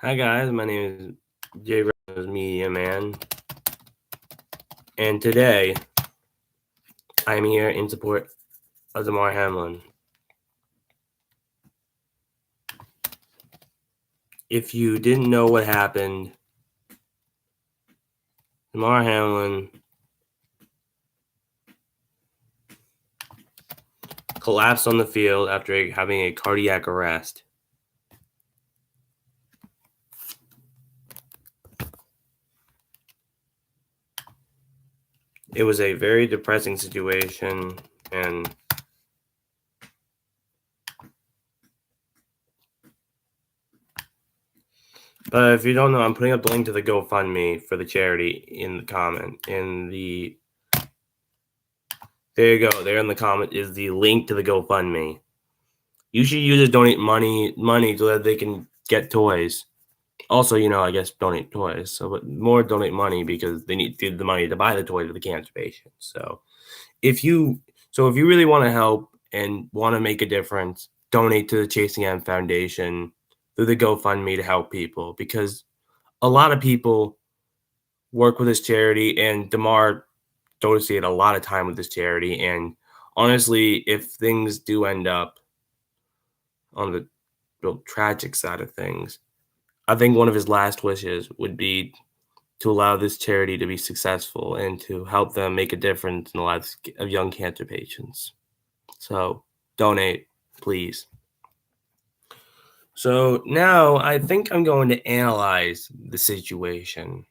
Hi guys, my name is J. Rose Media Man, and today I'm here in support of Damar Hamlin. If you didn't know what happened, Damar Hamlin collapsed on the field after having a cardiac arrest. It was a very depressing situation, but if you don't know, I'm putting up the link to the GoFundMe for the charity in the comment. There you go. There in the comment is the link to the GoFundMe. You should use it to donate money so that they can get toys. Also, I guess donate toys. But more donate money because they need the money to buy the toys for the cancer patients. So if you really want to help and want to make a difference, donate to the Chasing M Foundation through the GoFundMe to help people, because a lot of people work with this charity, and Damar donated a lot of time with this charity. And honestly, if things do end up on the real tragic side of things, I think one of his last wishes would be to allow this charity to be successful and to help them make a difference in the lives of young cancer patients. So donate, please. So now I think I'm going to analyze the situation.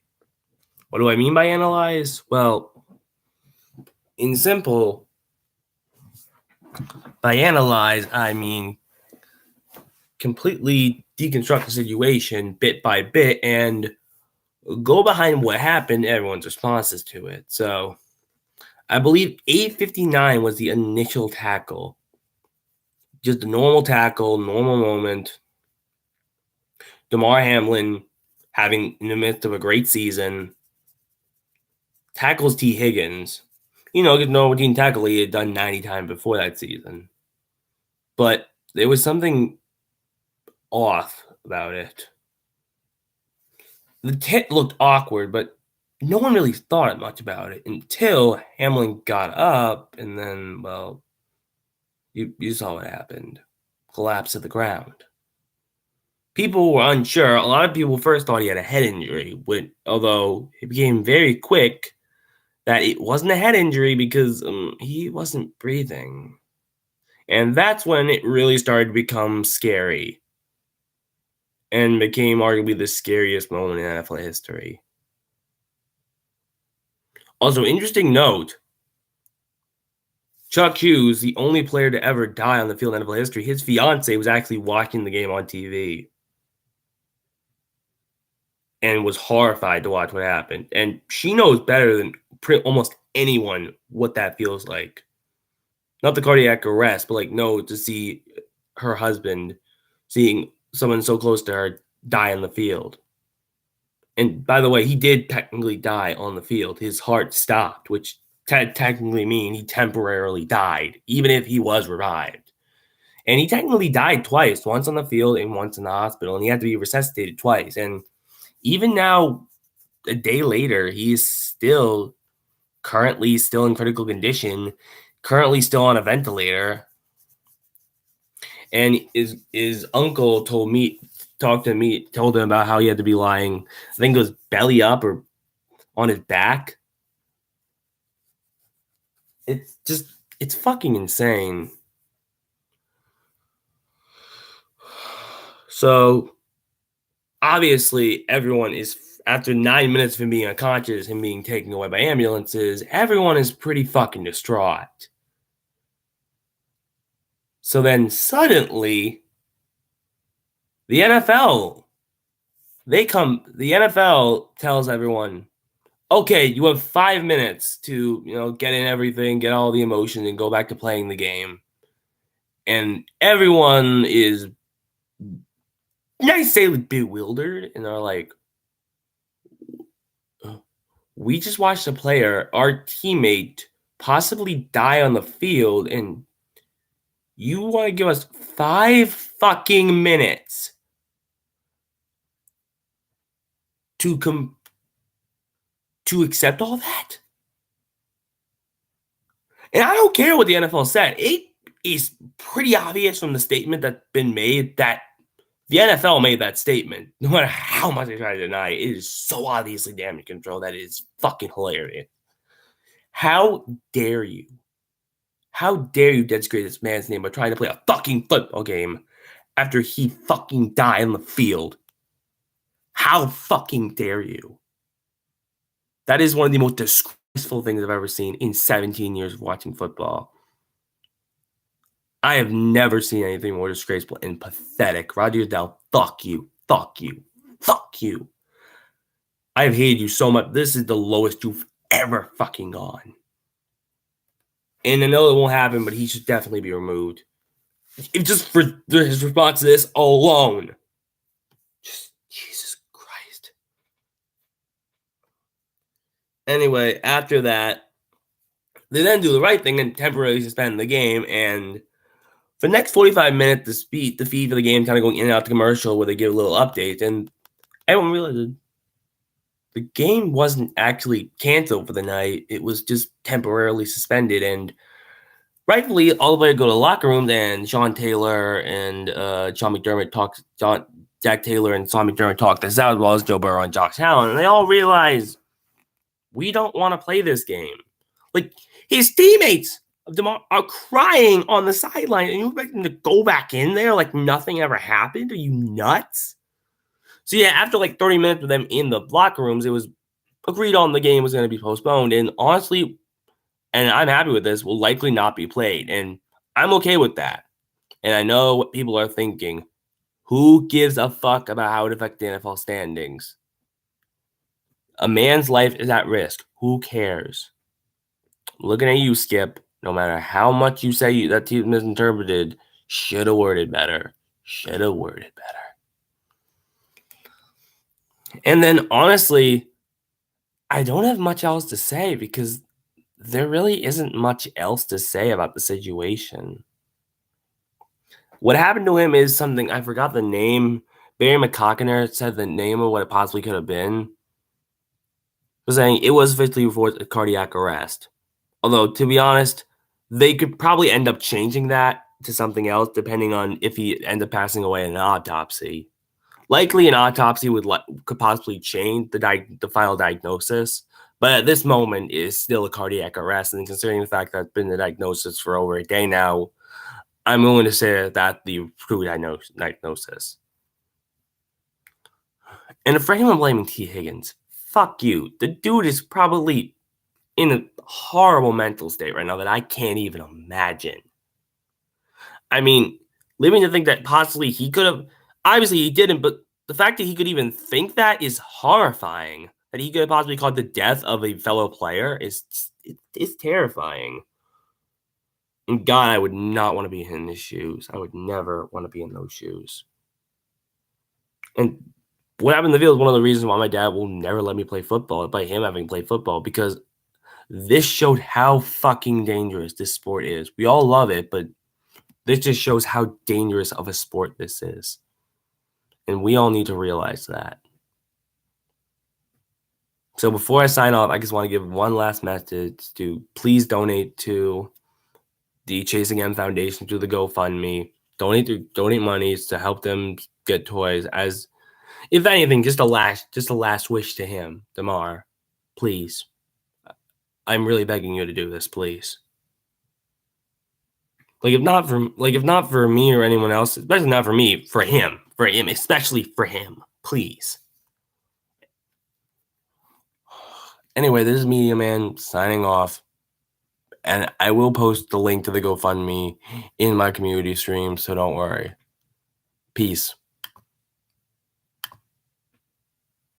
What do I mean by analyze? Well, in simple, by analyze, I mean completely deconstruct the situation bit by bit and go behind what happened, everyone's responses to it. So I believe 8:59 was the initial tackle. Just a normal tackle, normal moment. Damar Hamlin, having in the midst of a great season, tackles T. Higgins. No routine tackle he had done 90 times before that season. But there was something off about it. The hit looked awkward, but no one really thought much about it until Hamlin got up, and then, well, you saw what happened. Collapse to the ground. People were unsure. A lot of people first thought he had a head injury, although it became very quick that it wasn't a head injury because he wasn't breathing. And that's when it really started to become scary and became arguably the scariest moment in NFL history. Also, interesting note, Chuck Hughes, the only player to ever die on the field in NFL history, his fiance was actually watching the game on TV and was horrified to watch what happened. And she knows better than almost anyone what that feels like. Not the cardiac arrest, but to see her husband, seeing someone so close to her die on the field. And by the way, he did technically die on the field. His heart stopped, which technically mean he temporarily died, even if he was revived. And he technically died twice, once on the field and once in the hospital, and he had to be resuscitated twice. And even now, a day later, he's currently still in critical condition, currently still on a ventilator. And his uncle told him about how he had to be lying, I think it was belly up or on his back. It's fucking insane. So obviously everyone is, after 9 minutes of him being unconscious, him being taken away by ambulances, everyone is pretty fucking distraught. So then suddenly the NFL tells everyone, okay, you have 5 minutes to, get in everything, get all the emotion, and go back to playing the game. And everyone is, I say, bewildered, and they're like, we just watched a player, our teammate, possibly die on the field, and you want to give us 5 fucking minutes to accept all that. And I don't care what the NFL said. It is pretty obvious from the statement that's been made that the NFL made that statement. No matter how much they try to deny it, it is so obviously damage control that it is fucking hilarious. How dare you? How dare you desecrate this man's name by trying to play a fucking football game after he fucking died on the field? How fucking dare you? That is one of the most disgraceful things I've ever seen in 17 years of watching football. I have never seen anything more disgraceful and pathetic. Roger Goodell, fuck you. Fuck you. Fuck you. I have hated you so much. This is the lowest you've ever fucking gone. And I know it won't happen, but he should definitely be removed. If just for his response to this alone. Just Jesus Christ. Anyway, after that, they then do the right thing and temporarily suspend the game. And for the next 45 minutes, the feed for the game kind of going in and out the commercial where they give a little update. And everyone realized the game wasn't actually canceled for the night. It was just temporarily suspended. And rightfully, all the way to go to the locker rooms, and Sean Taylor and Jack Taylor and Sean McDermott talked this out, as well as Joe Burrow and Josh Allen. And they all realized, we don't want to play this game. Like, his teammates of Damar are crying on the sideline, and you expect them to go back in there like nothing ever happened? Are you nuts? So yeah, after like 30 minutes with them in the locker rooms, it was agreed on the game was going to be postponed. And honestly, and I'm happy with this, will likely not be played. And I'm okay with that. And I know what people are thinking. Who gives a fuck about how it affects the NFL standings? A man's life is at risk. Who cares? Looking at you, Skip. No matter how much you say that team misinterpreted, should have worded better. Should have worded better. And then, honestly, I don't have much else to say because there really isn't much else to say about the situation. What happened to him is something, I forgot the name. Barry McCockiner said the name of what it possibly could have been. Was saying it was officially reported a cardiac arrest. Although, to be honest, they could probably end up changing that to something else depending on if he ends up passing away in an autopsy. Likely an autopsy could possibly change the final diagnosis, but at this moment it is still a cardiac arrest, and considering the fact that it's been the diagnosis for over a day now, I'm willing to say that the true diagnosis. And for anyone blaming T. Higgins, fuck you. The dude is probably in a horrible mental state right now that I can't even imagine. I mean, living to think that possibly he could have, obviously he didn't, but the fact that he could even think that is horrifying. That he could have possibly caused the death of a fellow player is terrifying. And God, I would not want to be in his shoes. I would never want to be in those shoes. And what happened in the field is one of the reasons why my dad will never let me play football, by him having played football, because this showed how fucking dangerous this sport is. We all love it, but this just shows how dangerous of a sport this is. And we all need to realize that. So before I sign off, I just want to give one last message to please donate to the Chasing M Foundation through the GoFundMe. Donate monies to help them get toys. As if anything, just a last wish to him, Damar. Please. I'm really begging you to do this, please. If not for me or anyone else, especially not for me, for him, especially for him, please. Anyway, this is Media Man signing off, and I will post the link to the GoFundMe in my community stream, so don't worry. Peace.